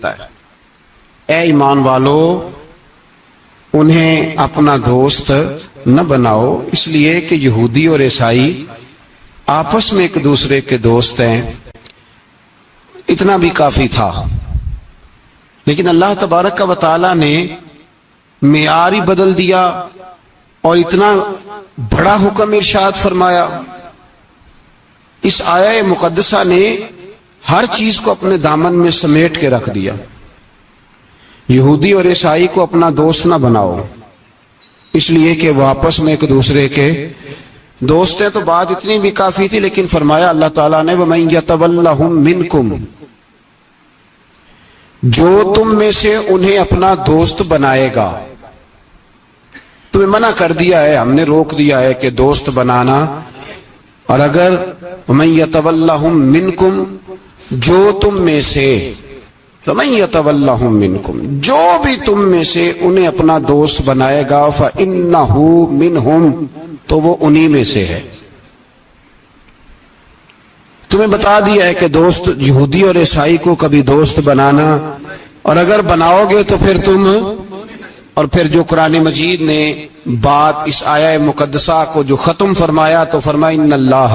اے ایمان والو انہیں اپنا دوست نہ بناؤ، اس لیے کہ یہودی اور عیسائی آپس میں ایک دوسرے کے دوست ہیں، اتنا بھی کافی تھا۔ لیکن اللہ تبارک و تعالی نے معیار ہی بدل دیا اور اتنا بڑا حکم ارشاد فرمایا۔ اس آیہ مقدسہ نے ہر چیز کو اپنے دامن میں سمیٹ کے رکھ دیا۔ یہودی اور عیسائی کو اپنا دوست نہ بناؤ، اس لیے کہ وہ آپس میں ایک دوسرے کے دوست ہیں۔ تو بات اتنی بھی کافی تھی، لیکن فرمایا اللہ تعالیٰ نے وَمَن يَتَوَلَّهُم مِّنكُمْ، جو تم میں سے انہیں اپنا دوست بنائے گا۔ تمہیں منع کر دیا ہے، ہم نے روک دیا ہے کہ دوست بنانا، اور اگر وَمَن يَتَوَلَّهُم مِّنكُمْ، جو تم میں سے، وَمَن يَتَوَلَّهُم مِّنكُمْ، جو بھی تم میں سے انہیں اپنا دوست بنائے گا فَإِنَّهُ مِنْهُمْ، تو وہ انہی میں سے ہے۔ تمہیں بتا دیا ہے کہ دوست یہودی اور عیسائی کو کبھی دوست بنانا، اور اگر بناؤ گے تو پھر تم، اور پھر جو قرآن مجید نے بات اس آیہ مقدسہ کو جو ختم فرمایا تو فرمایا ان اللہ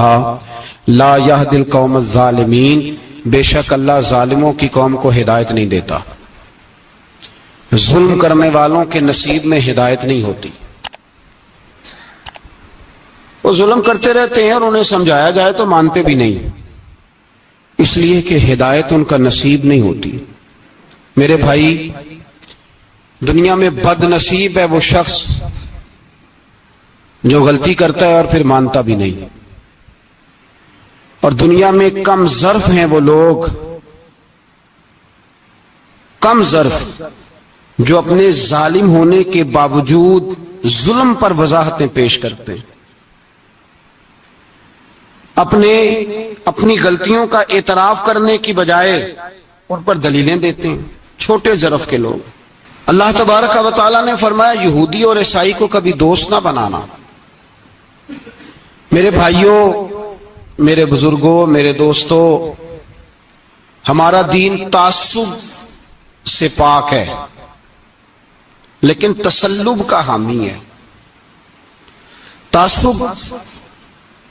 لا یہدی القوم الظالمین، بے شک اللہ ظالموں کی قوم کو ہدایت نہیں دیتا۔ ظلم کرنے والوں کے نصیب میں ہدایت نہیں ہوتی، وہ ظلم کرتے رہتے ہیں اور انہیں سمجھایا جائے تو مانتے بھی نہیں، اس لیے کہ ہدایت ان کا نصیب نہیں ہوتی۔ میرے بھائی، دنیا میں بد نصیب ہے وہ شخص جو غلطی کرتا ہے اور پھر مانتا بھی نہیں، اور دنیا میں کم ظرف ہیں وہ لوگ، کم ظرف جو اپنے ظالم ہونے کے باوجود ظلم پر وضاحتیں پیش کرتے ہیں، اپنی غلطیوں کا اعتراف کرنے کی بجائے ان پر دلیلیں دیتے ہیں، چھوٹے ظرف کے لوگ۔ اللہ تبارک و تعالیٰ نے فرمایا یہودی اور عیسائی کو کبھی دوست نہ بنانا۔ میرے بھائیوں، میرے بزرگوں، میرے دوستوں، ہمارا دین تعصب سے پاک ہے لیکن تسلب کا حامی ہے۔ تعصب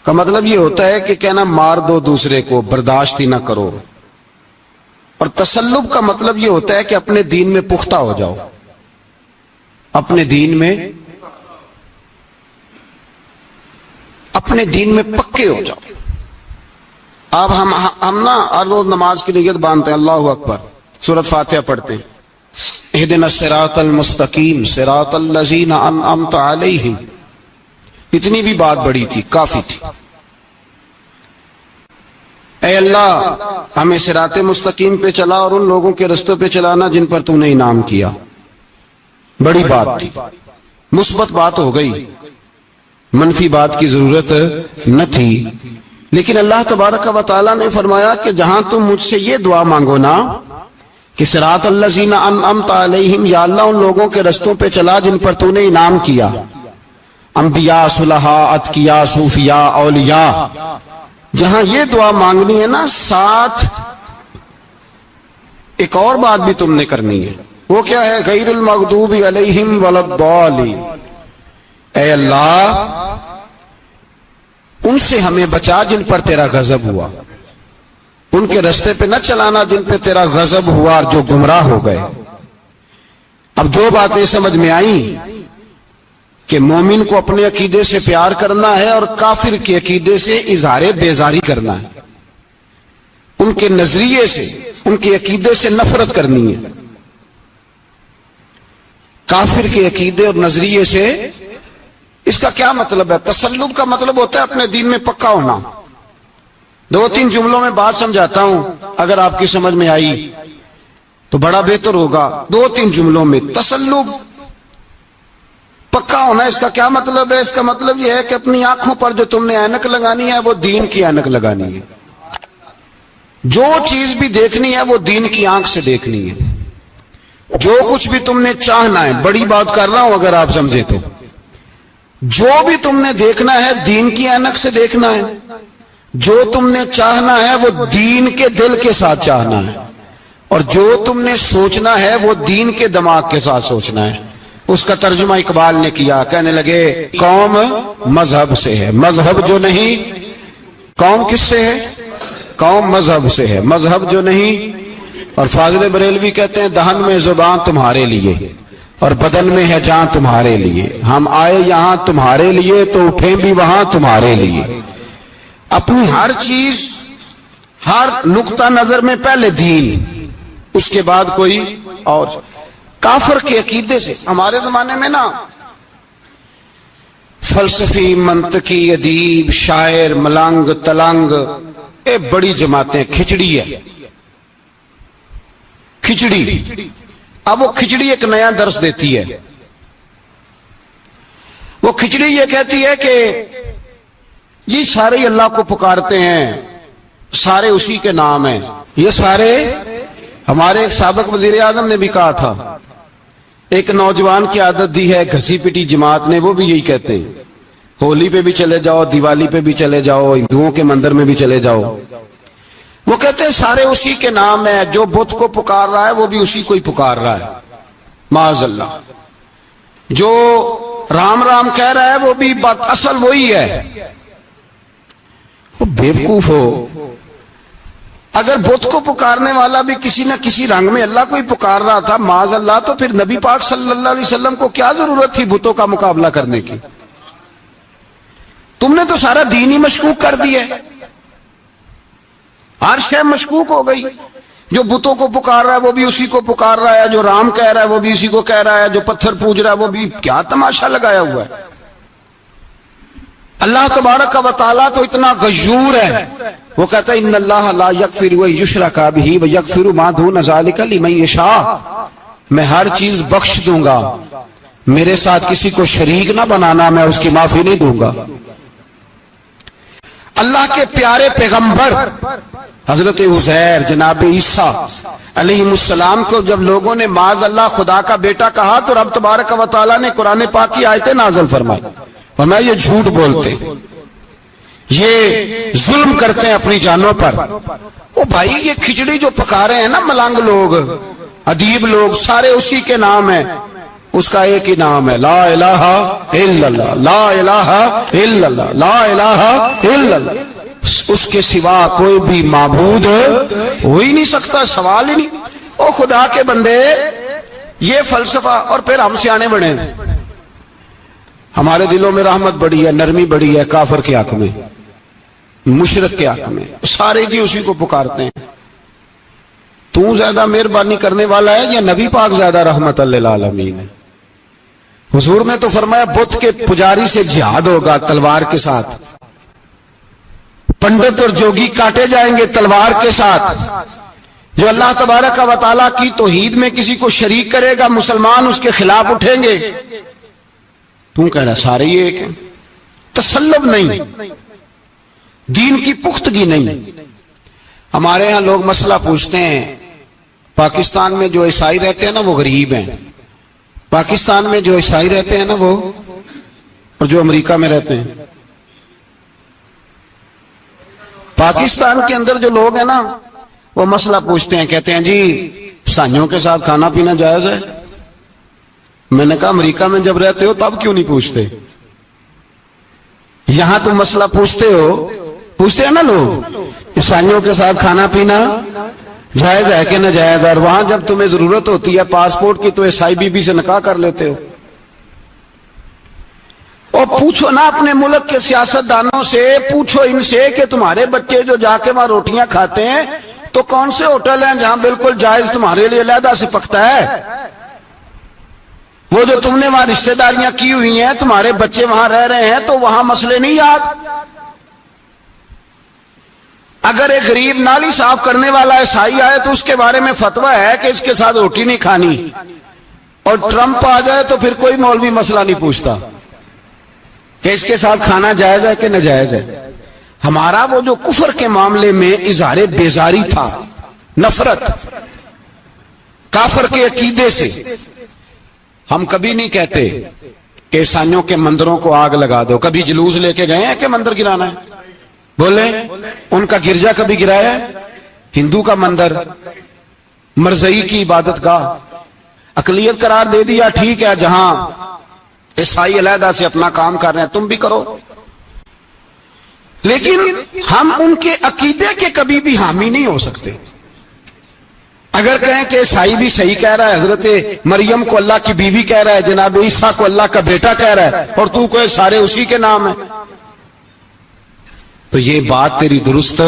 کا مطلب یہ ہوتا ہے کہ کہنا مار دو دوسرے کو، برداشت ہی نہ کرو، اور تسلب کا مطلب یہ ہوتا ہے کہ اپنے دین میں پختہ ہو جاؤ، اپنے دین میں پکے ہو جاؤ۔ اب ہم نا ہر روز نماز کی نیت باندھتے ہیں، اللہ اکبر، سورۃ فاتحہ پڑھتے ہیں، اہدنا الصراط المستقیم صراط الذین انعمت علیہم، اتنی بھی بات بڑی تھی، کافی تھی۔ اے اللہ ہمیں صراط مستقیم پہ چلا اور ان لوگوں کے رستوں پہ چلانا جن پر تو نے انعام کیا، بڑی بات تھی، مثبت بات ہو گئی، منفی بات کی ضرورت نہ تھی۔ لیکن اللہ تبارک و تعالیٰ نے فرمایا کہ جہاں تم مجھ سے یہ دعا مانگو نا کہ صراط الذین انعمت علیہم، یا اللہ ان لوگوں کے رستوں پہ چلا جن پر تو نے انعام کیا، انبیاء، صلحاء، اتقیاء، صوفیاء، اولیاء، جہاں یہ دعا مانگنی ہے نا، ساتھ ایک اور بات بھی تم نے کرنی ہے، وہ کیا ہے؟ غیر المغضوب علیہم ولا الضالین، اے اللہ ان سے ہمیں بچا جن پر تیرا غضب ہوا، ان کے رستے پہ نہ چلانا جن پہ تیرا غضب ہوا اور جو گمراہ ہو گئے۔ اب دو باتیں سمجھ میں آئیں کہ مومن کو اپنے عقیدے سے پیار کرنا ہے اور کافر کے عقیدے سے اظہار بیزاری کرنا ہے، ان کے نظریے سے، ان کے عقیدے سے نفرت کرنی ہے۔ کافر کے عقیدے اور نظریے سے، اس کا کیا مطلب ہے؟ تسلب کا مطلب ہوتا ہے اپنے دین میں پکا ہونا۔ دو تین جملوں میں بات سمجھاتا ہوں، اگر آپ کی سمجھ میں آئی تو بڑا بہتر ہوگا۔ دو تین جملوں میں، تسلب، پکا ہونا، اس کا کیا مطلب ہے؟ اس کا مطلب یہ ہے کہ اپنی آنکھوں پر جو تم نے اینک لگانی ہے وہ دین کی اینک لگانی ہے، جو چیز بھی دیکھنی ہے وہ دین کی آنکھ سے دیکھنی ہے، جو کچھ بھی تم نے چاہنا ہے، بڑی بات کر رہا ہوں اگر آپ سمجھے تو، جو بھی تم نے دیکھنا ہے دین کی اینک سے دیکھنا ہے، جو تم نے چاہنا ہے وہ دین کے دل کے ساتھ چاہنا ہے، اور جو تم نے سوچنا ہے وہ دین کے دماغ کے ساتھ سوچنا ہے. اس کا ترجمہ اقبال نے کیا، کہنے لگے قوم مذہب سے ہے، مذہب جو نہیں. قوم کس سے ہے؟ قوم مذہب سے ہے، مذہب جو نہیں. اور فاضل بریلوی کہتے ہیں دہن میں زبان تمہارے لیے اور بدن میں ہے جان تمہارے لیے. ہم آئے یہاں تمہارے لیے تو اٹھیں بھی وہاں تمہارے لیے. اپنی ہر چیز، ہر نقطہ نظر میں پہلے دین، اس کے بعد کوئی اور. کافر کے عقیدے سے ہمارے زمانے میں نا فلسفی، منطقی، ادیب، شاعر، ملنگ، تلنگ، یہ بڑی جماعتیں. کھچڑی ہے، کھچڑی. اب وہ کھچڑی ایک نیا درس دیتی ہے. وہ کھچڑی یہ کہتی ہے کہ یہ سارے اللہ کو پکارتے ہیں، سارے اسی کے نام ہیں. یہ سارے، ہمارے ایک سابق وزیر اعظم نے بھی کہا تھا، ایک نوجوان کی عادت دی ہے گھسی پٹی جماعت نے، وہ بھی یہی کہتے ہیں. ہولی پہ بھی چلے جاؤ، دیوالی پہ بھی چلے جاؤ، ہندوؤں کے مندر میں بھی چلے جاؤ. وہ کہتے ہیں سارے اسی کے نام ہے، جو بت کو پکار رہا ہے وہ بھی اسی کو ہی پکار رہا ہے معاذ اللہ. جو رام رام کہہ رہا ہے وہ بھی اصل وہی ہے. وہ بیوقوف ہو. اگر بت کو پکارنے والا بھی کسی نہ کسی رنگ میں اللہ کو ہی پکار رہا تھا معاذ اللہ، تو پھر نبی پاک صلی اللہ علیہ وسلم کو کیا ضرورت تھی بتوں کا مقابلہ کرنے کی؟ تم نے تو سارا دین ہی مشکوک کر دیا. ہر شے مشکوک ہو گئی. جو بتوں کو پکار رہا ہے وہ بھی اسی کو پکار رہا ہے، جو رام کہہ رہا ہے وہ بھی اسی کو کہہ رہا ہے، جو پتھر پوج رہا ہے وہ بھی. کیا تماشا لگایا ہوا ہے. اللہ تبارک و تعالیٰ تو اتنا غیور ہے، وہ کہتا ہے ان اللہ لا یغفر یشرک بہ ویغفر ما دون ذلک لمن یشاء. میں ہر چیز بخش دوں گا، میرے ساتھ کسی کو شریک نہ بنانا، میں اس کی معافی نہیں دوں گا. اللہ کے پیارے پیغمبر حضرت عزیر، جناب عیسیٰ علیہ السلام کو جب لوگوں نے معاذ اللہ خدا کا بیٹا کہا تو رب تبارک و تعالیٰ نے قرآن پاک کی آیتیں نازل فرمائی. فرمایا یہ جھوٹ بولتے، یہ ظلم کرتے ہیں اپنی جانوں پر. او بھائی یہ کھچڑی جو پکا رہے ہیں نا ملنگ لوگ، ادیب لوگ، سارے اسی کے نام ہیں. اس کا ایک ہی نام ہے لا الہ الا اللہ، لا الہ الا اللہ، لا الہ الا اللہ. اس کے سوا کوئی بھی معبود ہو ہی نہیں سکتا، سوال ہی نہیں. او خدا کے بندے، یہ فلسفہ. اور پھر ہم سیانے بڑے ہیں، ہمارے دلوں میں رحمت بڑی ہے، نرمی بڑی ہے. کافر کے حق میں، مشرک کے حق میں سارے بھی اسی کو پکارتے ہیں. تو زیادہ مہربانی کرنے والا ہے یا نبی پاک زیادہ رحمت للعالمین ہے؟ حضور نے تو فرمایا بت کے پجاری سے جہاد ہوگا تلوار کے ساتھ، پنڈت اور جوگی کاٹے جائیں گے تلوار کے ساتھ. جو اللہ تبارک و تعالیٰ کی توحید میں کسی کو شریک کرے گا مسلمان اس کے خلاف اٹھیں گے. تو کہہ رہا سارے ہی ایک ہیں. تسلب نہیں، دین کی پختگی نہیں. ہمارے ہاں لوگ مسئلہ پوچھتے ہیں پاکستان میں جو عیسائی رہتے ہیں نا وہ غریب ہیں. پاکستان میں جو عیسائی رہتے ہیں نا وہ، اور جو امریکہ میں رہتے ہیں. پاکستان کے اندر جو لوگ ہیں نا وہ مسئلہ پوچھتے ہیں، کہتے ہیں جی عیسائیوں کے ساتھ کھانا پینا جائز ہے. میں نے کہا امریکہ میں جب رہتے ہو تب کیوں نہیں پوچھتے؟ یہاں تم مسئلہ پوچھتے ہیں نا لوگ عیسائیوں کے ساتھ کھانا پینا جائز ہے کہ ناجائز. اور وہاں جب تمہیں ضرورت ہوتی ہے پاسپورٹ کی تو عیسائی بی بی سے نکاح کر لیتے ہو. اور پوچھو نا اپنے ملک کے سیاست دانوں سے، پوچھو ان سے کہ تمہارے بچے جو جا کے وہاں روٹیاں کھاتے ہیں تو کون سے ہوٹل ہیں جہاں بالکل جائز تمہارے لیے علیحدہ سے پکتا ہے؟ وہ جو تم نے وہاں رشتہ داریاں کی ہوئی ہیں، تمہارے بچے وہاں رہ رہے ہیں تو وہاں مسئلے نہیں یاد. اگر ایک غریب نالی صاف کرنے والا عیسائی آئے تو اس کے بارے میں فتویٰ ہے کہ اس کے ساتھ روٹی نہیں کھانی، اور ٹرمپ آ جائے تو پھر کوئی مولوی مسئلہ نہیں پوچھتا کہ اس کے ساتھ کھانا جائز ہے کہ ناجائز ہے. ہمارا وہ جو کفر کے معاملے میں اظہار بیزاری تھا، نفرت کافر کے عقیدے سے، ہم کبھی نہیں کہتے کہ عیسائیوں کے مندروں کو آگ لگا دو. کبھی جلوس لے کے گئے ہیں کہ مندر گرانا ہے؟ بولے ان کا گرجا کبھی گرایا ہے؟ ہندو کا مندر مرزئی کی عبادت گاہ اقلیت قرار دے دیا، ٹھیک ہے، جہاں عیسائی علیحدہ سے اپنا کام کر رہے ہیں تم بھی کرو، لیکن ہم ان کے عقیدے کے کبھی بھی حامی نہیں ہو سکتے۔ اگر کہیں کہ عیسائی بھی صحیح کہہ رہا ہے، حضرت مریم کو اللہ کی بیوی کہہ رہا ہے، جناب عیسیٰ کو اللہ کا بیٹا کہہ رہا ہے، اور تو کوئی سارے اسی کے نام ہیں، تو یہ بات تیری درست،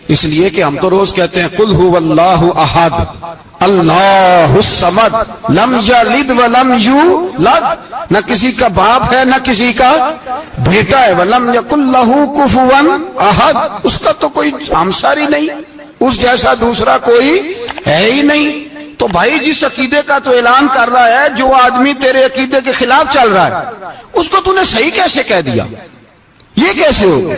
اس لیے کہ ہم تو روز کہتے ہیں قل هو اللہ احد اللہ الصمد لم یلد ولم یولد، نہ کسی کا باپ ہے نہ کسی کا بیٹا ہے، ولم یکن لہ کفوا احد، اس کا تو کوئی ہمسر ہی نہیں، اس جیسا دوسرا کوئی ہے ہی نہیں۔ تو بھائی جس عقیدے کا تو اعلان کر رہا ہے، جو آدمی تیرے عقیدے کے خلاف چل رہا ہے، اس کو تو نے صحیح کیسے کہہ دیا؟ یہ کیسے ہو؟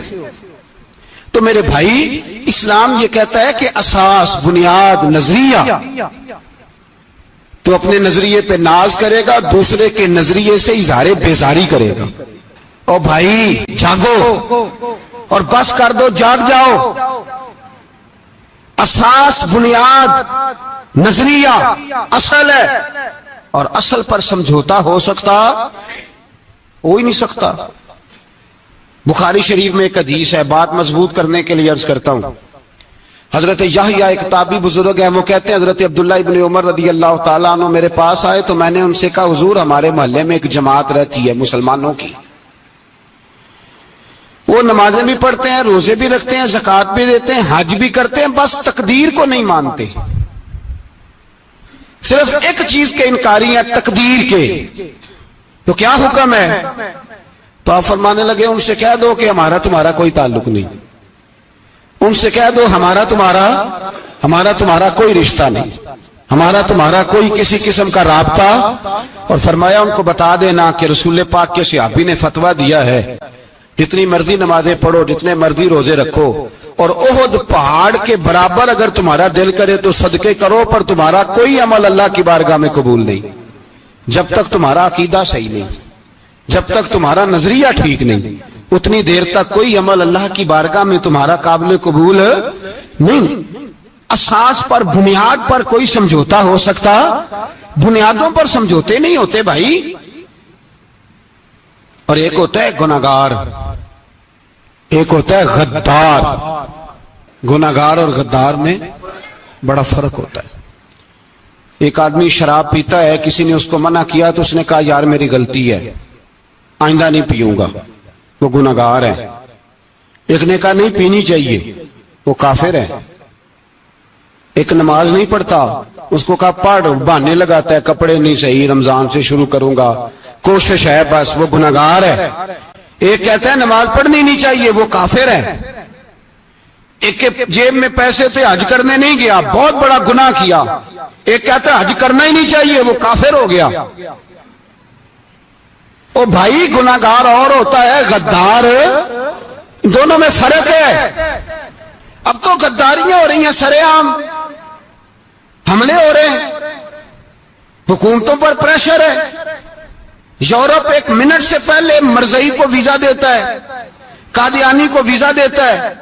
تو میرے بھائی اسلام یہ کہتا ہے کہ اساس، بنیاد، نظریہ، تو اپنے نظریے پہ ناز کرے گا، دوسرے کے نظریے سے اظہار بیزاری کرے گا۔ اور بھائی جاگو اور بس کر دو، جاگ جاؤ۔ اساس، بنیاد، نظریہ اصل ہے، اور اصل پر سمجھوتا ہو سکتا ہو ہی نہیں سکتا۔ بخاری شریف میں ایک حدیث ہے، بات مضبوط کرنے کے لیے عرض کرتا ہوں۔ حضرت یحییٰ ایک تابعی بزرگ ہیں، وہ کہتے ہیں حضرت عبداللہ ابن عمر رضی اللہ تعالیٰ عنہ میرے پاس آئے تو میں نے ان سے کہا حضور ہمارے محلے میں ایک جماعت رہتی ہے مسلمانوں کی، وہ نمازیں بھی پڑھتے ہیں، روزے بھی رکھتے ہیں، زکوٰۃ بھی دیتے ہیں، حج بھی کرتے ہیں، بس تقدیر کو نہیں مانتے، صرف ایک چیز کے انکاری ہیں، تقدیر کے۔ تو کیا حکم ہے؟ تو آپ فرمانے لگے ان سے کہہ دو کہ ہمارا تمہارا کوئی تعلق نہیں، ان سے کہہ دو ہمارا تمہارا کوئی رشتہ نہیں، ہمارا تمہارا کوئی کسی قسم کا رابطہ۔ اور فرمایا ان کو بتا دینا کہ رسول پاک کے صحابی نے فتویٰ دیا ہے جتنی مرضی نمازیں پڑھو، جتنے مرضی روزے رکھو، اور احد پہاڑ کے برابر اگر تمہارا دل کرے تو صدقے کرو، پر تمہارا کوئی عمل اللہ کی بارگاہ میں قبول نہیں جب تک تمہارا عقیدہ صحیح نہیں، جب تک تمہارا نظریہ ٹھیک نہیں، اتنی دیر تک کوئی عمل اللہ کی بارگاہ میں تمہارا قابل قبول نہیں۔ اساس پر، بنیاد پر کوئی سمجھوتا ہو سکتا، بنیادوں پر سمجھوتے نہیں ہوتے بھائی۔ اور ایک ہوتا ہے گناہگار، ایک ہوتا ہے غدار۔ گناہگار اور غدار میں بڑا فرق ہوتا ہے۔ ایک آدمی شراب پیتا ہے، کسی نے اس کو منع کیا تو اس نے کہا یار میری غلطی ہے، آئندہ نہیں پیوں گا، وہ گناہگار ہے۔ ایک نے کہا نہیں پینی چاہیے، وہ کافر ہے۔ ایک نماز نہیں پڑھتا، اس کو کہا پڑھ، بہانے لگاتا ہے، کپڑے نہیں صحیح، رمضان سے شروع کروں گا، کوشش ہے بس، وہ گناہگار ہے۔ ایک کہتا ہے نماز پڑھنی نہیں چاہیے، وہ کافر ہے۔ ایک کے جیب میں پیسے تھے، حج کرنے نہیں گیا، بہت بڑا گناہ کیا۔ ایک کہتا ہے حج کرنا ہی نہیں چاہیے، وہ کافر ہو گیا۔ او بھائی گناہگار اور ہوتا ہے، غدار، دونوں میں فرق ہے۔ اب تو غداریاں ہو رہی ہیں، سرے عام حملے ہو رہے ہیں، حکومتوں پر پریشر ہے۔ یورپ ایک منٹ سے پہلے مرزئی کو ویزا دیتا ہے، قادیانی کو ویزا دیتا ہے۔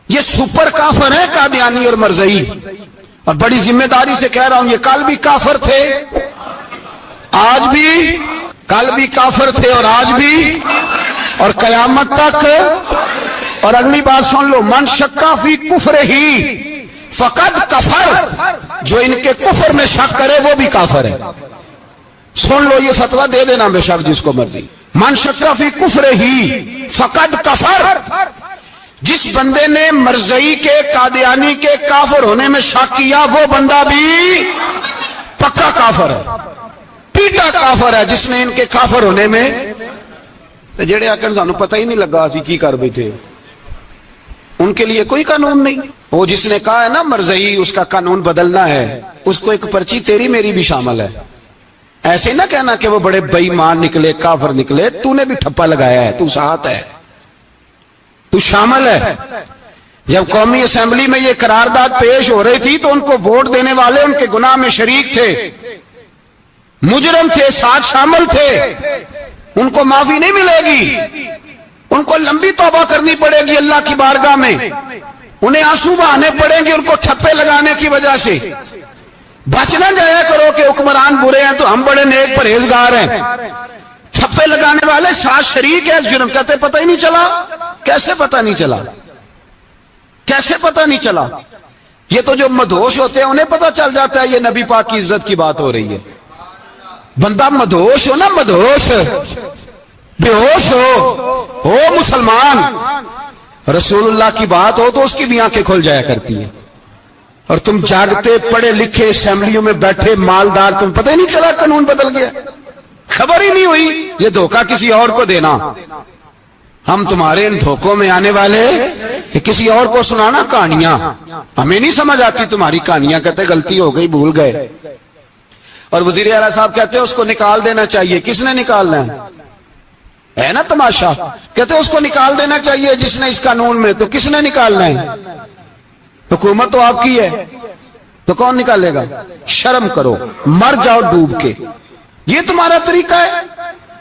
یہ سپر کافر ہیں قادیانی اور مرزئی، اور بڑی ذمہ داری سے کہہ رہا ہوں، یہ کل بھی کافر تھے، آج بھی، کل بھی کافر تھے اور آج بھی، اور قیامت تک۔ اور اگلی بات سن لو، من شکا فی کفر ہی فقد کفر، جو ان کے کفر میں شک کرے وہ بھی کافر ہے۔ سن لو یہ فتویٰ دے دینا بے شک جس کو مرضی۔ من شکا فی کفر ہی فقد کفر، جس بندے نے مرزئی کے، قادیانی کے کافر ہونے میں شک کیا، وہ بندہ بھی پکا کافر ہے، پیٹا کافر ہے، جس نے ان کے کافر ہونے میں۔ جڑے آکر سانو پتہ ہی نہیں لگا اسی کی کر بیٹھے، ان کے لیے کوئی قانون نہیں۔ وہ جس نے کہا ہے نا مرزئی اس کا قانون بدلنا ہے، اس کو ایک پرچی تیری میری بھی شامل ہے۔ ایسے نہ کہنا کہ وہ بڑے بے ایمان نکلے، کافر نکلے، تو نے بھی ٹھپا لگایا ہے، تو ساتھ ہے، تو شامل ہے۔ جب قومی اسمبلی میں یہ قرارداد پیش ہو رہی تھی تو ان کو ووٹ دینے والے ان کے گناہ میں شریک تھے، مجرم تھے، ساتھ شامل تھے، ان کو معافی نہیں ملے گی، ان کو لمبی توبہ کرنی پڑے گی اللہ کی بارگاہ میں، انہیں آنسو بہانے پڑیں گے ان کو ٹھپے لگانے کی وجہ سے۔ بچ نہ جایا کرو کہ حکمران برے ہیں تو ہم بڑے نیک پرہیزگار ہیں، چھپے لگانے والے ساتھ شریک ہے جرم، کہتے پتہ ہی نہیں چلا۔ کیسے پتہ نہیں چلا؟ کیسے پتہ نہیں چلا؟ یہ تو جو مدہوش ہوتے ہیں انہیں پتہ چل جاتا ہے یہ نبی پاک کی عزت کی بات ہو رہی ہے۔ بندہ مدہوش ہو نا، مدہوش بے ہوش ہو مسلمان، رسول اللہ کی بات ہو تو اس کی بھی آنکھیں کھل جایا کرتی ہیں، اور تم جاگتے پڑھے لکھے اسمبلیوں میں بیٹھے مالدار، تم پتہ ہی نہیں چلا قانون بدل گیا، خبر ہی نہیں ہوئی۔ یہ دھوکہ کسی اور کو دینا، ہم تمہارے ان دھوکوں میں آنے والے کہ کسی اور کو سنانا کہانیاں، ہمیں نہیں سمجھ آتی تمہاری کہانیاں، کہتے غلطی ہو گئی بھول گئے۔ اور وزیر اعلیٰ صاحب کہتے ہیں اس کو نکال دینا چاہیے، کس نے نکالنا ہے نا تماشا، کہتے ہیں اس کو نکال دینا چاہیے جس نے اس قانون میں، تو کس نے نکالنا ہے؟ حکومت تو آپ کی ہے، تو کون نکالے گا؟ شرم کرو، مر جاؤ ڈوب کے۔ یہ تمہارا طریقہ ہے؟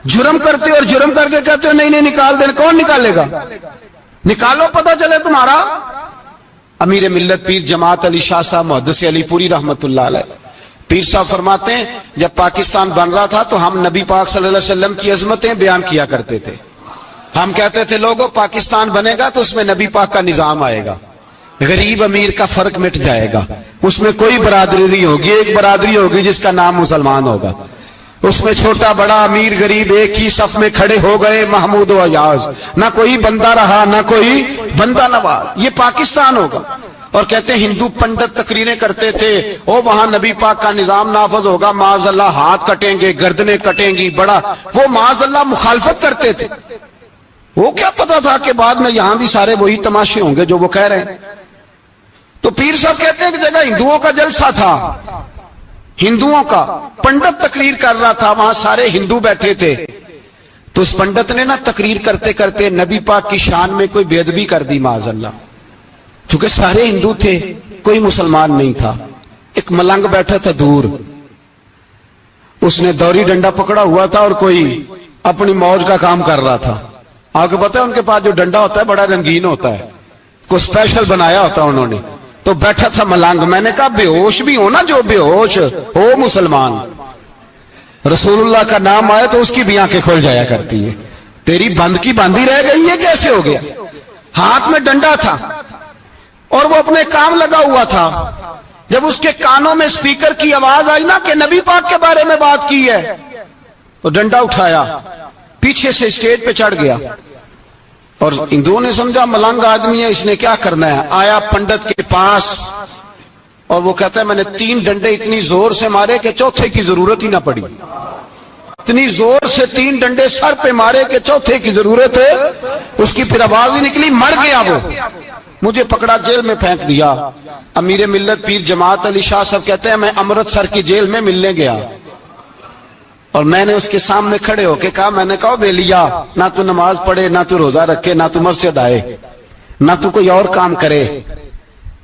جرم کرتے اور جرم کر کے کہتے ہو نہیں نہیں نکال دینا، کون نکالے گا؟ نکالو پتہ چلے تمہارا۔ امیر ملت پیر جماعت علی شاہ صاحب محدث علی پوری رحمت اللہ علیہ، پیر صاحب فرماتے ہیں جب پاکستان بن رہا تھا تو ہم نبی پاک صلی اللہ علیہ وسلم کی عظمتیں بیان کیا کرتے تھے۔ ہم کہتے تھے لوگوں پاکستان بنے گا تو اس میں نبی پاک کا نظام آئے گا، غریب امیر کا فرق مٹ جائے گا، اس میں کوئی برادری نہیں ہوگی، ایک برادری ہوگی جس کا نام مسلمان ہوگا، اس میں چھوٹا بڑا امیر غریب ایک ہی صف میں کھڑے ہو گئے، محمود و ایاز، نہ کوئی بندہ رہا نہ کوئی بندہ نواز، یہ پاکستان ہوگا۔ اور کہتے ہیں ہندو پنڈت تقریریں کرتے تھے او وہاں نبی پاک کا نظام نافذ ہوگا، معاذ اللہ ہاتھ کٹیں گے، گردنیں کٹیں گی، بڑا وہ معاذ اللہ مخالفت کرتے تھے۔ وہ کیا پتا تھا کہ بعد میں یہاں بھی سارے وہی تماشے ہوں گے جو وہ کہہ رہے ہیں۔ تو پیر صاحب کہتے ہیں کہ جگہ ہندوؤں کا جلسہ تھا، ہندوؤں کا پنڈت تقریر کر رہا تھا، وہاں سارے ہندو بیٹھے تھے، تو اس پنڈت نے نا تقریر کرتے کرتے نبی پاک کی شان میں کوئی بے ادبی کر دی معاذ اللہ، چونکہ سارے ہندو تھے کوئی مسلمان نہیں تھا۔ ایک ملنگ بیٹھا تھا دور، اس نے دوری ڈنڈا پکڑا ہوا تھا اور کوئی اپنی موج کا کام کر رہا تھا۔ آپ کو پتا ہے ان کے پاس جو ڈنڈا ہوتا ہے بڑا رنگین ہوتا ہے، کوئی اسپیشل بنایا ہوتا انہوں نے، تو بیٹھا تھا ملنگ۔ میں نے کہا بے ہوش بھی ہو نا، جو بے ہوش ہو مسلمان، رسول اللہ کا نام آئے تو اس کی بھی آنکھیں کھل جایا کرتی ہے، تیری بند کی باندھی رہ گئی، یہ کیسے ہو گیا؟ ہاتھ میں ڈنڈا تھا اور وہ اپنے کام لگا ہوا تھا، جب اس کے کانوں میں سپیکر کی آواز آئی نا کہ نبی پاک کے بارے میں بات کی ہے، تو ڈنڈا اٹھایا، پیچھے سے اسٹیج پہ چڑھ گیا، اور ہندوؤں نے سمجھا ملنگ آدمی ہے اس نے کیا کرنا ہے، آیا پنڈت کے پاس اور وہ کہتا ہے میں نے 3 ڈنڈے اتنی زور سے مارے کہ چوتھے کی ضرورت ہی نہ پڑی، اتنی زور سے 3 ڈنڈے سر پہ مارے کہ چوتھے کی ضرورت ہے اس کی پھر آواز ہی نکلی، مر گیا وہ، مجھے پکڑا جیل میں پھینک دیا۔ امیر ملت پیر جماعت علی شاہ صاحب کہتے ہیں میں امرتسر کی جیل میں ملنے گیا اور میں نے اس کے سامنے کھڑے ہو کے کہا، میں نے کہا بے لیا، نہ تو نماز پڑھے نہ تو روزہ رکھے نہ تو مسجد آئے نہ تو کوئی اور کام کرے،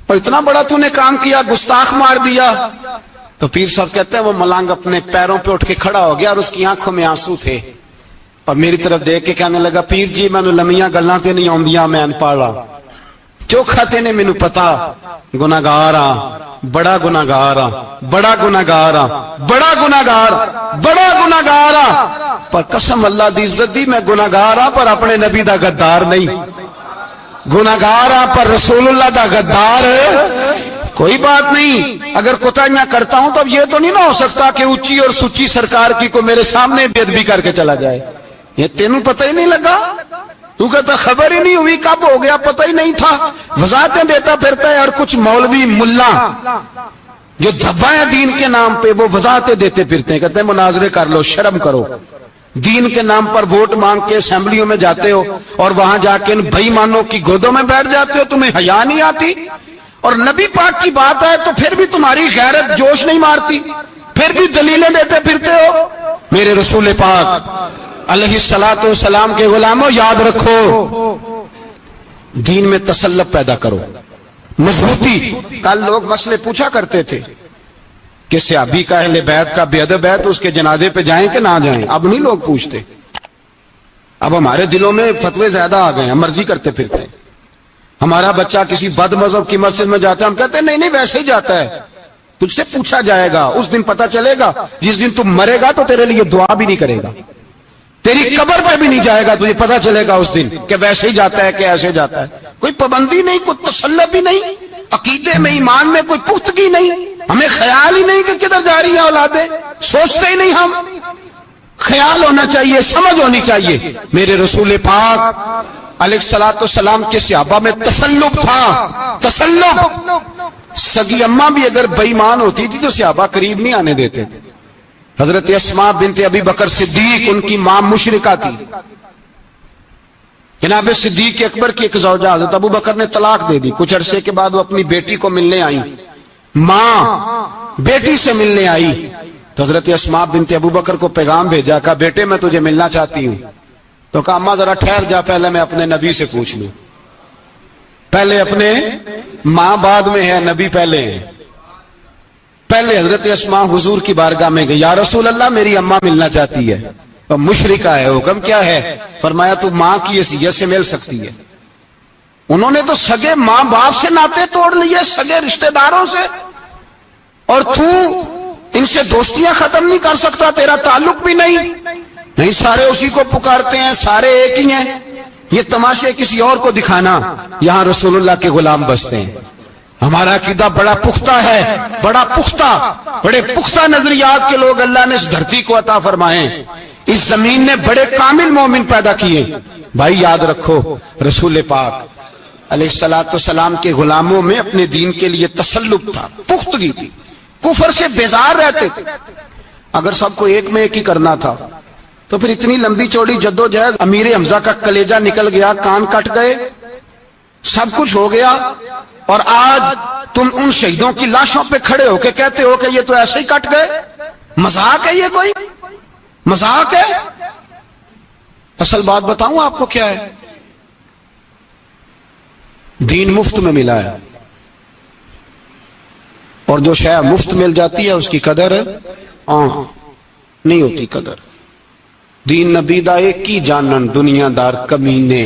اور اتنا بڑا تو نے کام کیا، گستاخ مار دیا۔ تو پیر صاحب کہتے ہیں وہ ملنگ اپنے پیروں پہ اٹھ کے کھڑا ہو گیا اور اس کی آنکھوں میں آنسو تھے، اور میری طرف دیکھ کے کہنے لگا پیر جی میں نے لمیاں گلاں تے نہیں آندیاں، میں انپڑھا چوکھا تے نے مینوں پتا گناہگار ہاں، بڑا گناہگار ہاں، بڑا گناہگار ہاں، بڑا گناہگار، بڑا گناہگار ہاں، پر قسم اللہ دی عزت دی میں گناہگار ہاں پر اپنے نبی دا غدار نہیں، گناہگار ہاں پر رسول اللہ دا غدار کوئی بات نہیں۔ اگر کوتاہیاں کرتا ہوں تو اب یہ تو نہیں نہ ہو سکتا کہ اونچی اور سچی سرکار کی کو میرے سامنے بے ادبی کر کے چلا جائے، یہ تینوں پتہ ہی نہیں لگا، تو کہتا خبر ہی نہیں ہوئی، کب ہو گیا پتہ ہی نہیں تھا، وضاحتیں دیتا پھرتا ہے۔ اور کچھ مولوی ملا جو دھبا ہے دین کے نام پہ وہ وضاحتیں دیتے پھرتے ہیں، کہتے ہیں مناظرے کر لو، شرم کرو، دین کے نام پر ووٹ مانگ کے اسمبلیوں میں جاتے ہو اور وہاں جا کے ان بے ایمانوں کی گودوں میں بیٹھ جاتے ہو، تمہیں حیا نہیں آتی؟ اور نبی پاک کی بات ہے تو پھر بھی تمہاری غیرت جوش نہیں مارتی، پھر بھی دلیلیں دیتے پھرتے ہو۔ میرے رسول پاک علیہ الصلوۃ والسلام کے غلاموں یاد رکھو، دین میں تسلط پیدا کرو، مضبوطی۔ کل لوگ مسئلے پوچھا کرتے تھے کہ صحابی کا اہل بیت کا بے ادب ہے تو اس کے جنازے پہ جائیں کہ نہ جائیں، اب نہیں لوگ پوچھتے، اب ہمارے دلوں میں فتوے زیادہ آ گئے ہیں، مرضی کرتے پھرتے ہیں۔ ہمارا بچہ کسی بد مذہب کی مسجد میں جاتا ہے ہم کہتے ہیں نہیں نہیں ویسے ہی جاتا ہے، تجھ سے پوچھا جائے گا، اس دن پتا چلے گا. جس دن تم مرے گا تو تیرے لیے دعا بھی نہیں کرے گا، تیری قبر پر بھی نہیں جائے گا، تجھے پتا چلے گا اس دن کہ ویسے ہی جاتا ہے کہ ایسے جاتا ہے. کوئی پابندی نہیں، کوئی تسلط بھی نہیں، عقیدے میں ایمان میں کوئی پختگی نہیں. ہمیں خیال ہی نہیں کہ کدھر جا رہی ہیں اولادیں، سوچتے ہی نہیں. ہم خیال ہونا چاہیے، سمجھ ہونی چاہیے. میرے رسول پاک علیہ الصلوۃ والسلام کے صحابہ میں تسلط تھا، تسلط. سگی اماں بھی اگر بے ایمان ہوتی تھی تو صحابہ قریب نہیں آنے دیتے تھے. حضرت اسماء بنت ابی بکر صدیق، ان کی ماں مشرکہ تھی. جناب صدیق اکبر کی ایک زوجہ حضرت ابو بکر نے طلاق دے دی. کچھ عرصے کے بعد وہ اپنی بیٹی کو ملنے آئی، ماں بیٹی سے ملنے آئی تو حضرت اسماء بنت ابو بکر کو پیغام بھیجا، کہا بیٹے میں تجھے ملنا چاہتی ہوں. تو کہا اماں ذرا ٹھہر جا، پہلے میں اپنے نبی سے پوچھ لوں. پہلے اپنے ماں بعد میں ہے، نبی پہلے ہے. پہلے حضرت اسماء حضور کی بارگاہ میں گئی، یا رسول اللہ میری اماں ملنا چاہتی ہے، اور مشرکہ ہے، حکم کیا ہے؟ فرمایا تو ماں کی حیثیت سے مل سکتی ہے. انہوں نے تو سگے ماں باپ سے ناطے توڑ لیے، سگے رشتہ داروں سے، اور تو ان سے دوستیاں ختم نہیں کر سکتا، تیرا تعلق بھی نہیں. نہیں، سارے اسی کو پکارتے ہیں، سارے ایک ہی ہیں. یہ تماشے کسی اور کو دکھانا، یہاں رسول اللہ کے غلام بستے ہیں. ہمارا عقیدہ بڑا پختہ ہے، بڑا پختہ، بڑے پختہ نظریات کے لوگ اللہ نے اس دھرتی کو عطا فرمائے. اس زمین نے بڑے کامل مومن پیدا کیے. بھائی یاد رکھو، رسول پاک علیہ الصلوۃ والسلام کے غلاموں میں اپنے دین کے لیے تسلط تھا، پختگی تھی، کفر سے بیزار رہتے تھے. اگر سب کو ایک میں ایک ہی کرنا تھا تو پھر اتنی لمبی چوڑی جدوجہد، امیر حمزہ کا کلیجہ نکل گیا، کان کٹ گئے، سب کچھ ہو گیا، اور آج تم ان شہیدوں کی لاشوں پہ کھڑے ہو کے کہتے ہو کہ یہ تو ایسے ہی کٹ گئے. مذاق ہے یہ؟ کوئی مذاق ہے؟ اصل بات بتاؤں آپ کو کیا ہے؟ دین مفت میں ملا ہے، اور جو شے مفت مل جاتی ہے اس کی قدر نہیں ہوتی. قدر دین نبی دا ایک ہی جانن دنیا دار کمینے،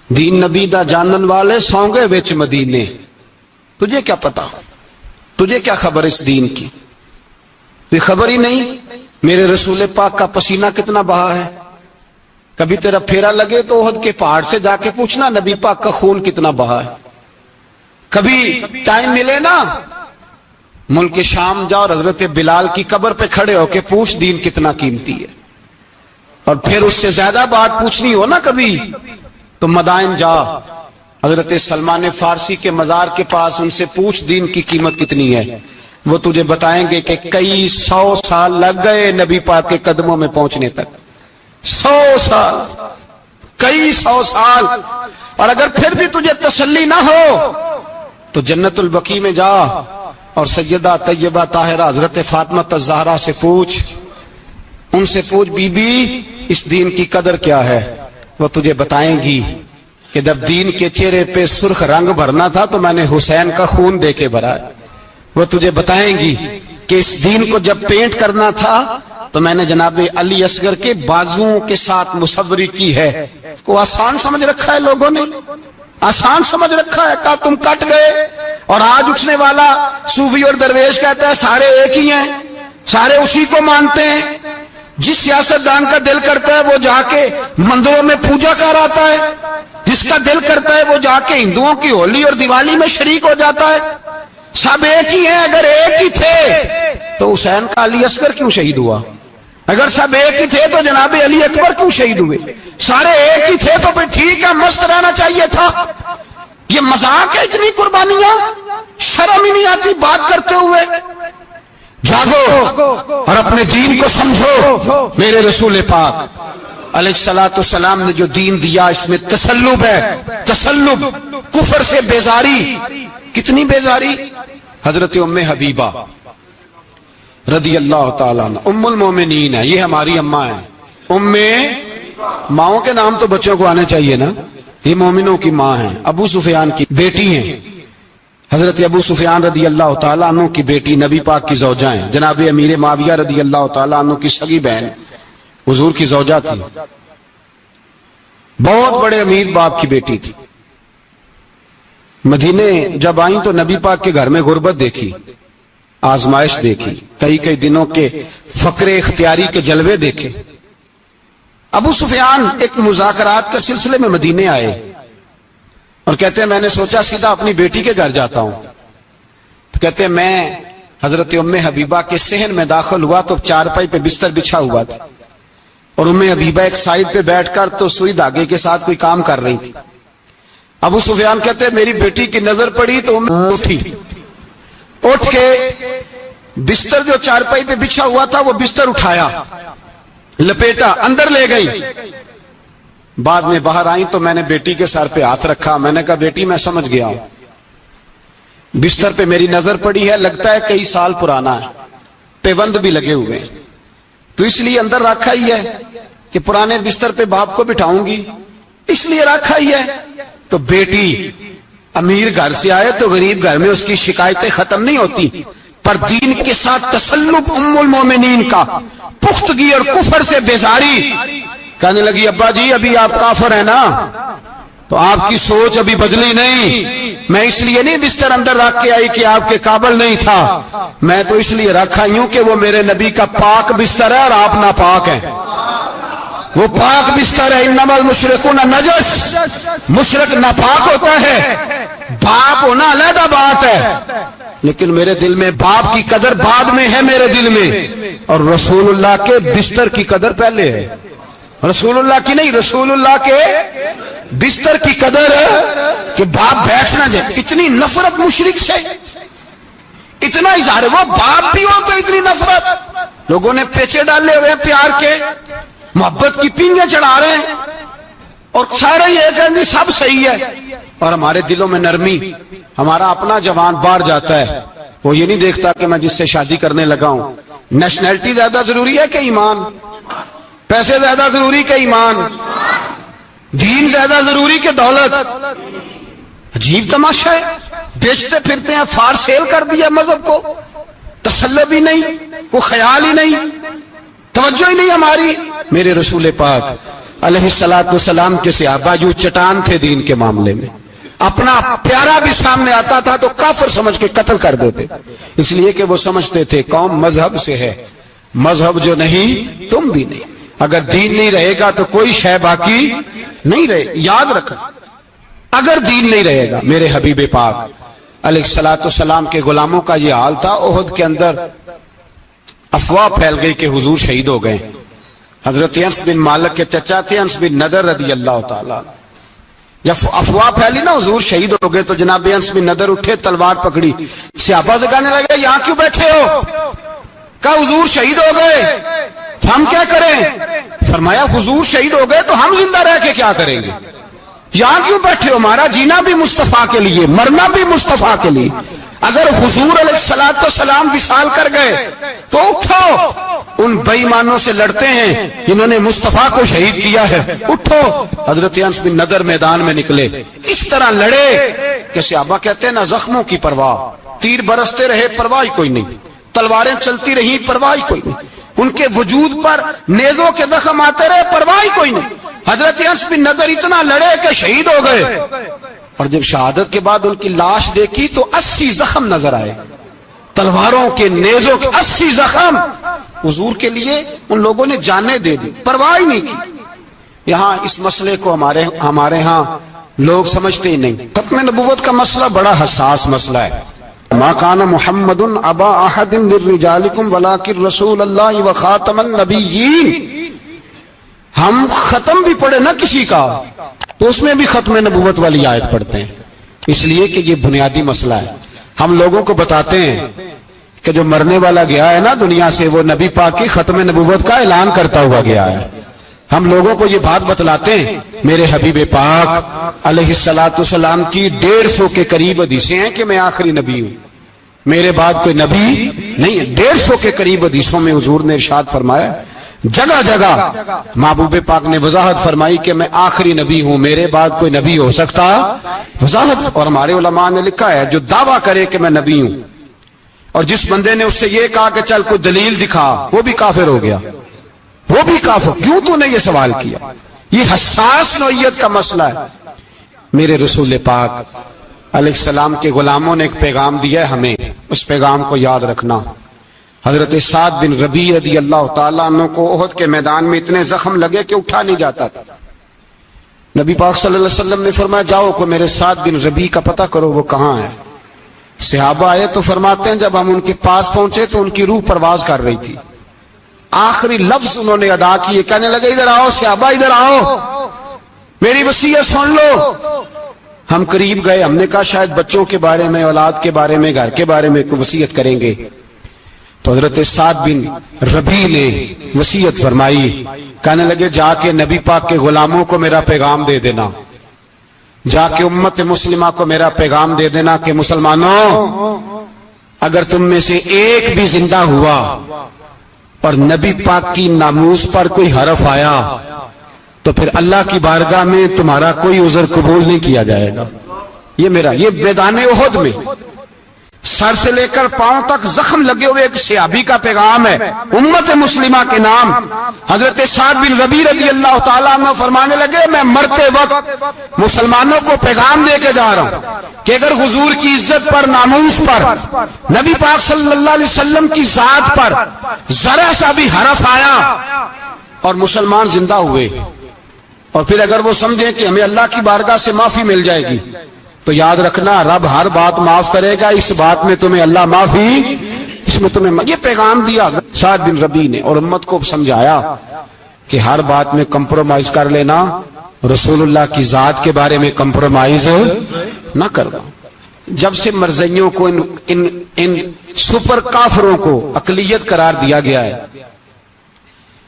دین نبی دا جانن والے سونگے وچ مدینے. تجھے کیا پتا، تجھے کیا خبر اس دین کی؟ یہ خبر ہی نہیں میرے رسول پاک کا پسینہ کتنا بہا ہے. کبھی تیرا پھیرا لگے تو احد کے پہاڑ سے جا کے پوچھنا نبی پاک کا خون کتنا بہا ہے. کبھی ٹائم ملے نا، ملک شام جا اور حضرت بلال کی قبر پہ کھڑے ہو کے پوچھ دین کتنا قیمتی ہے. اور پھر اس سے زیادہ بات پوچھنی ہو نا کبھی تو مدائن جا، حضرت سلمان فارسی کے مزار کے پاس ان سے پوچھ دین کی قیمت کتنی ہے. وہ تجھے بتائیں گے کہ کئی 100 سال لگ گئے نبی پاک کے قدموں میں پہنچنے تک. 100 سال، کئی 100 سال. اور اگر پھر بھی تجھے تسلی نہ ہو تو جنت البقیع میں جا اور سیدہ طیبہ طاہرہ حضرت فاطمہ الزہرا سے پوچھ. ان سے پوچھ بی بی اس دین کی قدر کیا ہے. وہ تجھے بتائیں گی کہ جب دین کے چہرے پہ سرخ رنگ بھرنا تھا تو میں نے حسین کا خون دے کے بھرا. وہ تجھے بتائیں گی کہ اس دین کو جب پینٹ کرنا تھا تو میں نے جناب علی اصغر کے بازوؤں کے ساتھ مصوری کی ہے. اس کو آسان سمجھ رکھا ہے لوگوں نے، آسان سمجھ رکھا ہے. کہا تم کٹ گئے. اور آج اٹھنے والا صوفی اور درویش کہتا ہے سارے ایک ہی ہیں، سارے اسی کو مانتے ہیں. جس سیاستدان کا دل کرتا ہے وہ جا کے مندروں میں پوجا کر آتا ہے، جس کا دل کرتا ہے وہ جا کے ہندوؤں کی ہولی اور دیوالی میں شریک ہو جاتا ہے. سب ایک ہی ہیں. اگر ایک ہی تھے تو حسین کا علی اصغر کیوں شہید ہوا؟ اگر سب ایک ہی تھے تو جناب علی اکبر کیوں شہید ہوئے؟ سارے ایک ہی تھے تو پھر ٹھیک ہے، مست رہنا چاہیے تھا. یہ مذاق ہے اتنی قربانیاں؟ شرم ہی نہیں آتی بات کرتے ہوئے؟ جاگو اور اپنے دین کو سمجھو. میرے رسول پاک علیہ الصلوۃ والسلام نے جو دین دیا اس میں تسلب ہے، تسلب، کفر سے بیزاری. کتنی بیزاری؟ حضرت ام حبیبہ رضی اللہ تعالیٰ عنہ ام المومنین ہے، یہ ہماری اماں ہیں. ام، ماؤں کے نام تو بچوں کو آنے چاہیے نا. یہ مومنوں کی ماں ہیں، ابو سفیان کی بیٹی ہیں. حضرت ابو سفیان رضی اللہ تعالیٰ عنہ کی بیٹی نبی پاک کی زوجہ ہیں. جناب امیر معاویہ رضی اللہ تعالیٰ عنہ کی سگی بہن حضور کی زوجہ تھی. بہت بڑے امیر باپ کی بیٹی تھی. مدینے جب آئیں تو نبی پاک کے گھر میں غربت دیکھی. آزمائش دیکھی، کئی کئی دنوں کے فقر اختیاری کے جلوے دیکھے۔ ابو سفیان ایک مذاکرات کے سلسلے میں مدینے آئے اور کہتے ہیں میں نے سوچا سیدھا اپنی بیٹی کے گھر جاتا ہوں، تو کہتے ہیں میں حضرت ام حبیبہ کے صحن میں داخل ہوا تو چارپائی پہ بستر بچھا ہوا تھا، اور ام حبیبہ ایک سائیڈ پہ بیٹھ کر تو سوئی دھاگے کے ساتھ کوئی کام کر رہی تھی۔ ابو سفیان کہتے ہیں میری بیٹی کی نظر پڑی تو اٹھ کے بستر جو چارپائی پہ بچھا ہوا تھا وہ بستر اٹھایا، لپیٹا، اندر لے گئی۔ بعد میں باہر آئی تو میں نے بیٹی کے سر پہ ہاتھ رکھا، میں نے کہا بیٹی میں سمجھ گیا ہوں، بستر پہ میری نظر پڑی ہے، لگتا ہے کئی سال پرانا ہے، پیوند بھی لگے ہوئے ہیں، تو اس لیے اندر رکھا ہی ہے کہ پرانے بستر پہ باپ کو بٹھاؤں گی، اس لیے رکھا ہی ہے۔ تو بیٹی امیر گھر سے آئے تو غریب گھر میں اس کی شکایتیں ختم نہیں ہوتی، پر دین کے ساتھ تسلط ام المومنین کا، پختگی اور کفر سے بیزاری، کہنے لگی ابا جی ابھی آپ کافر ہیں نا، تو آپ کی سوچ ابھی بدلی نہیں، میں اس لیے نہیں بستر اندر رکھ کے آئی کہ آپ کے قابل نہیں تھا، میں تو اس لیے رکھا ہوں کہ وہ میرے نبی کا پاک بستر ہے اور آپ ناپاک ہیں، وہ پاک بستر ہے۔ انما المشرکون نجس، مشرک ناپاک ہوتا ہے، باپ ہونا علیحدہ بات ہے، لیکن میرے دل میں باپ کی قدر بعد میں ہے میرے دل میں، اور رسول اللہ کے بستر کی قدر پہلے ہے، رسول اللہ کی نہیں، رسول اللہ کے بستر کی قدر کہ باپ بیٹھ نہ جائے۔ اتنی نفرت مشرک سے، اتنا اظہار، وہ باپ بھی ہو تو اتنی نفرت، لوگوں نے پیچے ڈالے ہوئے پیار کے، محبت کی پینگیں چڑھا رہے ہیں، اور سارے یہ کہیں گے سب صحیح ہے، اور ہمارے دلوں میں نرمی، ہمارا اپنا جوان باہر جاتا ہے، وہ یہ نہیں دیکھتا کہ میں جس سے شادی کرنے لگا ہوں نیشنلٹی زیادہ ضروری ہے کہ ایمان، پیسے زیادہ ضروری کہ ایمان، دین زیادہ ضروری کہ دولت۔ عجیب تماشا ہے، بیچتے پھرتے ہیں، فار سیل کر دیا مذہب کو، تسلط بھی نہیں، کوئی خیال ہی نہیں، توجہ ہی نہیں ہماری۔ میرے رسول پاک علیہ السلام کے صحابہ جو چٹان تھے دین کے معاملے میں، اپنا پیارا بھی سامنے آتا تھا تو کافر سمجھ کے قتل کر دیتے، اس لیے کہ وہ سمجھتے تھے قوم مذہب سے ہے، مذہب جو نہیں تم بھی نہیں، اگر دین نہیں رہے گا تو کوئی شے باقی نہیں رہے۔ یاد رکھنا، اگر دین نہیں رہے گا، میرے حبیب پاک علیہ السلام کے غلاموں کا یہ حال تھا۔ احد کے اندر افواہ پھیل گئی کہ حضور شہید ہو گئے، حضرت انس بن مالک کے چچا تھے انس بن نضر رضی اللہ تعالیٰ، جب افواہ پھیلی نا حضور شہید ہو گئے تو جناب انس بن نضر اٹھے، تلوار پکڑی، صحابہ سے کہنے لگے یہاں کیوں بیٹھے ہو؟ کہا حضور شہید ہو گئے، ہم کیا کریں؟ فرمایا حضور شہید ہو گئے تو ہم زندہ رہ کے کیا کریں گے؟ یہاں کیوں بیٹھے ہو؟ ہمارا جینا بھی مصطفیٰ کے لیے، مرنا بھی مصطفیٰ کے لیے، اگر حضور علیہ السلام وصال کر گئے تو اٹھو، ان بے ایمانوں سے لڑتے ہیں جنہوں نے مصطفیٰ کو شہید کیا ہے، اٹھو۔ حضرت انس بن نضر میدان میں نکلے، اس طرح لڑے کہ صحابہ کہتے ہیں نہ زخموں کی پرواہ، تیر برستے رہے پرواہ کوئی نہیں، تلواریں چلتی رہی پرواہ کوئی نہیں، ان کے وجود پر نیزوں کے زخم آتے رہے پرواہ کوئی نہیں۔ حضرت انس بن نضر اتنا لڑے کہ شہید ہو گئے، اور جب شہادت کے بعد ان کی لاش دیکھی تو 80 زخم نظر آئے، تلواروں کے، نیزوں کے 80 زخم۔ حضور کے لیے ان لوگوں نے جانیں دے دی، پرواہ ہی نہیں کی۔ یہاں اس مسئلے کو ہمارے ہاں لوگ سمجھتے ہی نہیں۔ ختم نبوت کا مسئلہ بڑا حساس مسئلہ ہے۔ ما کان محمد ابا احد من رجالکم ولکن رسول اللہ وخاتم النبیین۔ ہم ختم بھی پڑھے نا کسی کا تو اس میں بھی ختم نبوت والی آیت پڑھتے ہیں، اس لیے کہ یہ بنیادی مسئلہ ہے۔ ہم لوگوں کو بتاتے ہیں کہ جو مرنے والا گیا ہے نا دنیا سے، وہ نبی پاک کی ختم نبوت کا اعلان کرتا ہوا گیا ہے۔ ہم لوگوں کو یہ بات بتلاتے ہیں، میرے حبیب پاک علیہ السلام کی 150 کے قریب حدیثیں ہیں کہ میں آخری نبی ہوں، میرے بعد کوئی نبی نہیں ہے۔ 150 کے قریب حدیثوں میں حضور نے ارشاد فرمایا، جگہ جگہ محبوب پاک نے وضاحت فرمائی کہ میں آخری نبی ہوں، میرے بعد کوئی نبی ہو سکتا، وضاحت۔ اور ہمارے علماء نے لکھا ہے جو دعویٰ کرے کہ میں نبی ہوں، اور جس بندے نے اس سے یہ کہا کہ چل کوئی دلیل دکھا، وہ بھی کافر ہو گیا، وہ بھی کافر۔ کیوں تو نے یہ سوال کیا؟ یہ حساس نوعیت کا مسئلہ ہے۔ میرے رسول پاک علیہ السلام کے غلاموں نے ایک پیغام دیا ہے ہمیں، اس پیغام کو یاد رکھنا۔ حضرت سعد بن ربیع رضی اللہ تعالیٰ عنہ کو احد کے میدان میں اتنے زخم لگے کہ اٹھا نہیں جاتا تھا۔ نبی پاک صلی اللہ علیہ وسلم نے فرمایا جاؤ کو میرے سعد بن ربیع کا پتہ کرو وہ کہاں ہے۔ صحابہ آئے تو فرماتے ہیں جب ہم ان کے پاس پہنچے تو ان کی روح پرواز کر رہی تھی، آخری لفظ انہوں نے ادا کیے، کہنے لگے ادھر آؤ صحابہ ادھر آؤ، میری وصیت سن لو۔ ہم قریب گئے، ہم نے کہا شاید بچوں کے بارے میں، اولاد کے بارے میں، گھر کے بارے میں کوئی وصیت کریں گے، تو حضرت سعد بن ربیع نے وصیت فرمائی، کہنے لگے جا کے نبی پاک کے غلاموں کو میرا پیغام دے دینا، جا کے امت مسلمہ کو میرا پیغام دے دینا کہ مسلمانوں اگر تم میں سے ایک بھی زندہ ہوا اور نبی پاک کی ناموس پر کوئی حرف آیا تو پھر اللہ کی بارگاہ میں تمہارا کوئی عذر قبول نہیں کیا جائے گا۔ یہ میدان احد میں سر سے لے کر پاؤں تک زخم لگے ہوئے ایک صحابی کا پیغام ہے، امت مسلمہ کے نام۔ حضرت سعد بن ربیع رضی اللہ تعالیٰ عنہ فرمانے لگے میں مرتے وقت مسلمانوں کو پیغام دے کے جا رہا ہوں کہ اگر حضور کی عزت پر، ناموس پر، نبی پاک صلی اللہ علیہ وسلم کی ذات پر ذرا سا بھی حرف آیا اور مسلمان زندہ ہوئے، اور پھر اگر وہ سمجھیں کہ ہمیں اللہ کی بارگاہ سے معافی مل جائے گی، تو یاد رکھنا رب ہر بات معاف کرے گا، اس بات میں تمہیں اللہ معافی، اس میں تمہیں یہ پیغام دیا سعد بن ربیع نے، اور امت کو سمجھایا کہ ہر بات میں کمپرومائز کر لینا، رسول اللہ کی ذات کے بارے میں کمپرومائز نہ کرنا۔ جب سے مرزائیوں کو ان سپر کافروں کو اقلیت قرار دیا گیا ہے،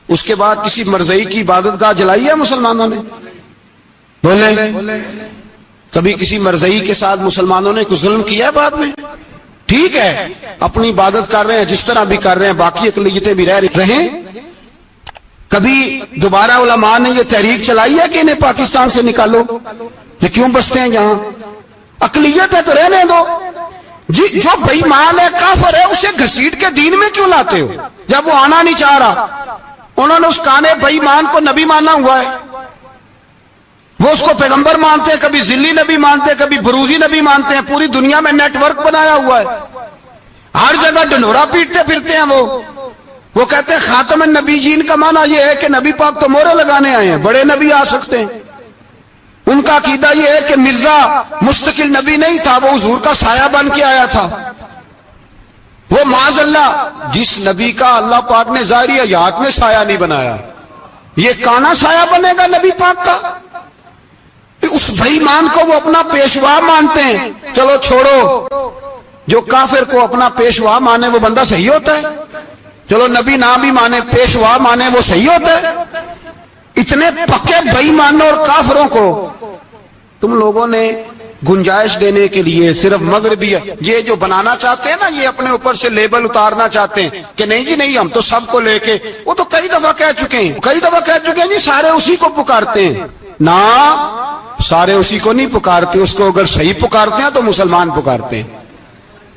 اس کے بعد کسی مرزائی کی عبادت گاہ جلائی ہے مسلمانوں نے؟ بولے کبھی کسی مرزائی کے ساتھ مسلمانوں نے کوئی ظلم کیا ہے بعد میں؟ ٹھیک ہے اپنی عبادت کر رہے ہیں جس طرح بھی کر رہے ہیں، باقی اقلیتیں بھی رہیں۔ کبھی دوبارہ علماء نے یہ تحریک چلائی ہے کہ انہیں پاکستان سے نکالو، یہ کیوں بستے ہیں یہاں؟ اقلیت ہے تو رہنے دو، جی جو بے ایمان ہے، کافر ہے، اسے گھسیٹ کے دین میں کیوں لاتے ہو؟ جب وہ آنا نہیں چاہ رہا، انہوں نے اس کانے بے ایمان کو نبی ماننا ہوا ہے، وہ اس کو پیغمبر مانتے ہیں، کبھی ذلی نبی مانتے ہیں، کبھی بروزی نبی مانتے ہیں، پوری دنیا میں نیٹ ورک بنایا ہوا ہے، ہر جگہ ڈنڈورا پیٹتے پھرتے ہیں۔ وہ کہتے ہیں خاتم النبیین کا معنی یہ ہے کہ نبی پاک تو مہرے لگانے آئے ہیں، بڑے نبی آ سکتے ہیں۔ ان کا عقیدہ یہ ہے کہ مرزا مستقل نبی نہیں تھا، وہ حضور کا سایہ بن کے آیا تھا۔ وہ معاذ اللہ جس نبی کا اللہ پاک نے ظاہری حیات میں سایہ نہیں بنایا، یہ کانا سایہ بنے گا نبی پاک کا؟ اس بے ایمان کو وہ اپنا پیشوا مانتے ہیں۔ چلو چھوڑو، جو کافر کو اپنا پیشوا مانے وہ بندہ صحیح ہوتا ہے؟ چلو نبی نہ بھی مانے، پیشوا مانے، وہ صحیح ہوتا ہے؟ اتنے پکے بے ایمانوں اور کافروں کو تم لوگوں نے گنجائش دینے کے لیے صرف مغربی یہ جو بنانا چاہتے ہیں نا، یہ اپنے اوپر سے لیبل اتارنا چاہتے ہیں کہ نہیں جی نہیں، ہم تو سب کو لے کے، وہ تو کئی دفعہ کہہ چکے ہیں جی سارے اسی کو پکارتے ہیں۔ نہ، سارے اسی کو نہیں پکارتے، اس کو اگر صحیح پکارتے ہیں تو مسلمان پکارتے ہیں،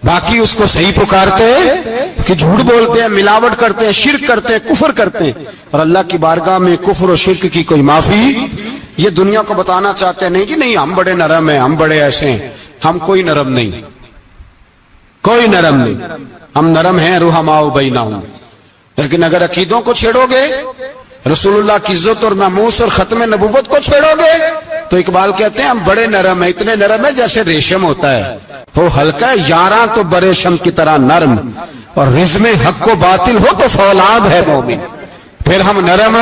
باقی اس کو صحیح پکارتے کہ جھوٹ بولتے ہیں، ملاوٹ کرتے ہیں، شرک کرتے ہیں، کفر کرتے ہیں، اور اللہ کی بارگاہ میں کفر و شرک کی کوئی معافی۔ یہ دنیا کو بتانا چاہتے ہیں نہیں جی نہیں، ہم بڑے نرم ہیں، ہم بڑے ایسے ہیں، ہم کوئی نرم نہیں، کوئی نرم نہیں، ہم نرم ہیں رحماء بینہم۔ لیکن اگر عقیدوں کو چھیڑو گے، رسول اللہ کی عزت اور ناموس اور ختم نبوت کو چھیڑو گے، تو اقبال کہتے ہیں ہم بڑے نرم ہیں، اتنے نرم ہیں جیسے ریشم ہوتا ہے، وہ ہلکا ہے یاراں تو بریشم کی طرح نرم، اور رزم حق و باطل ہو تو فولاد ہے مومن۔ پھر ہم نرم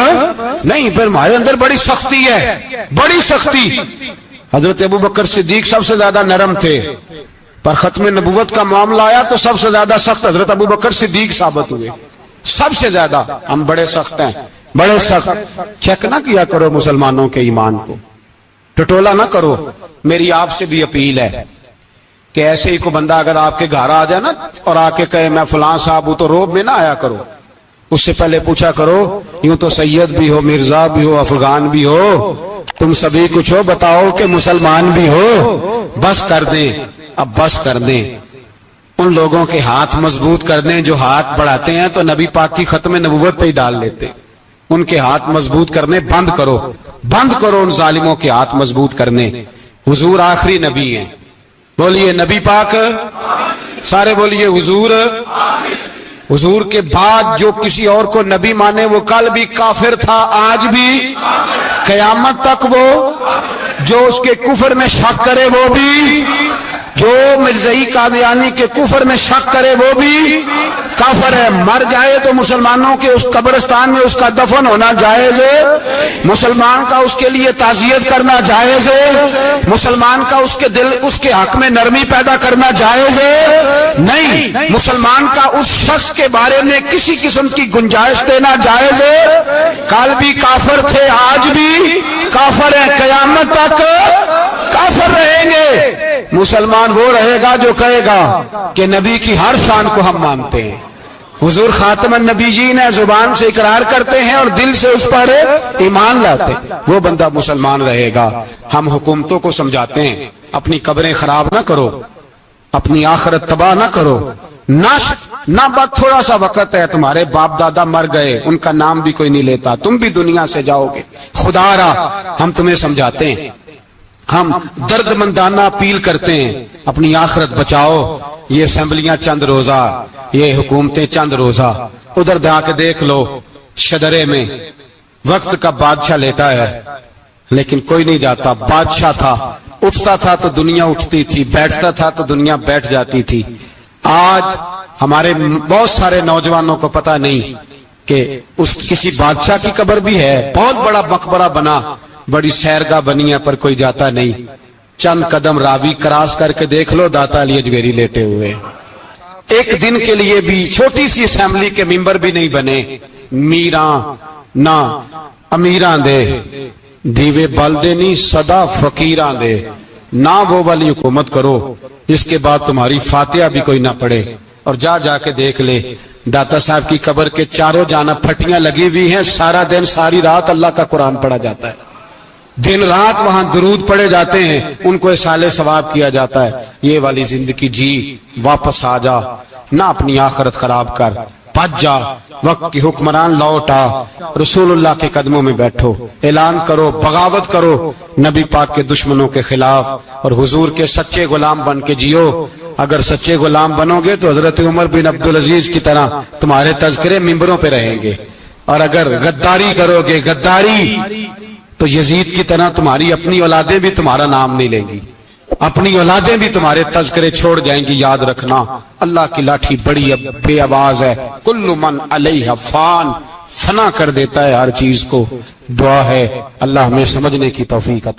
نہیں، پھر ہمارے اندر بڑی سختی ہے، بڑی سختی۔ حضرت ابوبکر صدیق سب سے زیادہ نرم تھے، پر ختم نبوت کا معاملہ آیا تو سب سے زیادہ سخت حضرت ابوبکر صدیق ثابت ہوئے، سب سے زیادہ۔ ہم بڑے سخت ہیں، بڑے سخت۔ چیک نہ کیا کرو مسلمانوں کے ایمان کو، ٹٹولا نہ کرو۔ میری آپ سے بھی اپیل ہے کہ ایسے ہی کو بندہ اگر آپ کے گھر آ جائے نا اور آ کے کہے میں فلاں صاحب ہوں، تو روب میں نہ آیا کرو، اس سے پہلے پوچھا کرو یوں تو سید بھی ہو، مرزا بھی ہو، افغان بھی ہو، تم سبھی کچھ ہو، بتاؤ کہ مسلمان بھی ہو۔ بس کر دیں، اب بس کر دیں، ان لوگوں کے ہاتھ مضبوط کر دیں جو ہاتھ بڑھاتے ہیں تو نبی پاک کی ختم نبوت پہ ہی ڈال لیتے، ان کے ہاتھ مضبوط کرنے بند کرو، بند کرو ان ظالموں کے ہاتھ مضبوط کرنے۔ حضور آخری نبی ہیں، بولیے نبی پاک سارے بولیے حضور. حضور کے بعد جو کسی اور کو نبی مانے وہ کل بھی کافر تھا، آج بھی قیامت تک وہ. جو اس کے کفر میں شک کرے وہ بھی، جو مرزائی قادیانی کے کفر میں شک کرے وہ بھی کافر ہے. مر جائے تو مسلمانوں کے اس قبرستان میں اس کا دفن ہونا جائز ہے، مسلمان کا اس کے لیے تعزیت کرنا جائز ہے، مسلمان کا اس کے دل اس کے حق میں نرمی پیدا کرنا جائز ہے نہیں. مسلمان کا اس شخص کے بارے میں کسی قسم کی گنجائش دینا جائز ہے. کل بھی کافر تھے، آج بھی کافر ہیں، قیامت تک کافر رہیں گے. مسلمان وہ رہے گا جو کہے گا کہ نبی کی ہر شان کو ہم مانتے ہیں، حضور خاتم النبیین ہے، زبان سے اقرار کرتے ہیں اور دل سے اس پر ایمان لاتے ہیں، وہ بندہ مسلمان رہے گا. ہم حکومتوں کو سمجھاتے ہیں اپنی قبریں خراب نہ کرو، اپنی آخرت تباہ نہ کرو، نہ بس تھوڑا سا وقت ہے، تمہارے باپ دادا مر گئے، ان کا نام بھی کوئی نہیں لیتا، تم بھی دنیا سے جاؤ گے، خدا را ہم تمہیں سمجھاتے ہیں، ہم درد مندانہ اپیل کرتے ہیں اپنی آخرت بچاؤ. یہ اسمبلیاں چند روزہ، یہ حکومتیں چند روزہ. ادھر جا کے دیکھ لو شدرے میں وقت کا بادشاہ لیٹا ہے لیکن کوئی نہیں جاتا. بادشاہ تھا، اٹھتا تھا تو دنیا اٹھتی تھی، بیٹھتا تھا تو دنیا بیٹھ جاتی تھی. آج ہمارے بہت سارے نوجوانوں کو پتہ نہیں کہ اس کسی بادشاہ کی قبر بھی ہے، بہت بڑا مقبرہ بنا، بڑی سیرگاہ بنی ہے، پر کوئی جاتا نہیں. چند قدم راوی کراس کر کے دیکھ لو داتا علی اجمیری لیٹے ہوئے. ایک دن کے لیے بھی چھوٹی سی اسمبلی کے ممبر بھی نہیں بنے. میراں نہ امیراں دے دیوے بلدے نہیں صدا فقیراں دے. نہ وہ والی حکومت کرو جس کے بعد تمہاری فاتحہ بھی کوئی نہ پڑھے. اور جا کے دیکھ لے داتا صاحب کی قبر کے چاروں جانب پھٹیاں لگی ہوئی ہیں، سارا دن ساری رات اللہ کا قرآن پڑھا جاتا ہے، دن رات وہاں درود پڑھے جاتے ہیں، ان کو اصالِ ثواب کیا جاتا ہے. یہ والی زندگی جی، واپس آ جا، نہ اپنی آخرت خراب کر، پج جا، وقت کی حکمران لوٹ آ، رسول اللہ کے قدموں میں بیٹھو، اعلان کرو، بغاوت کرو نبی پاک کے دشمنوں کے خلاف، اور حضور کے سچے غلام بن کے جیو. اگر سچے غلام بنو گے تو حضرت عمر بن عبدالعزیز کی طرح تمہارے تذکرے ممبروں پہ رہیں گے، اور اگر غداری کرو گے، غداری، تو یزید کی طرح تمہاری اپنی اولادیں بھی تمہارا نام نہیں لیں گی، اپنی اولادیں بھی تمہارے تذکرے چھوڑ جائیں گی. یاد رکھنا اللہ کی لاٹھی بڑی بے آواز ہے، کل من علیہ فان، فنا کر دیتا ہے ہر چیز کو. دعا ہے اللہ ہمیں سمجھنے کی توفیق عطا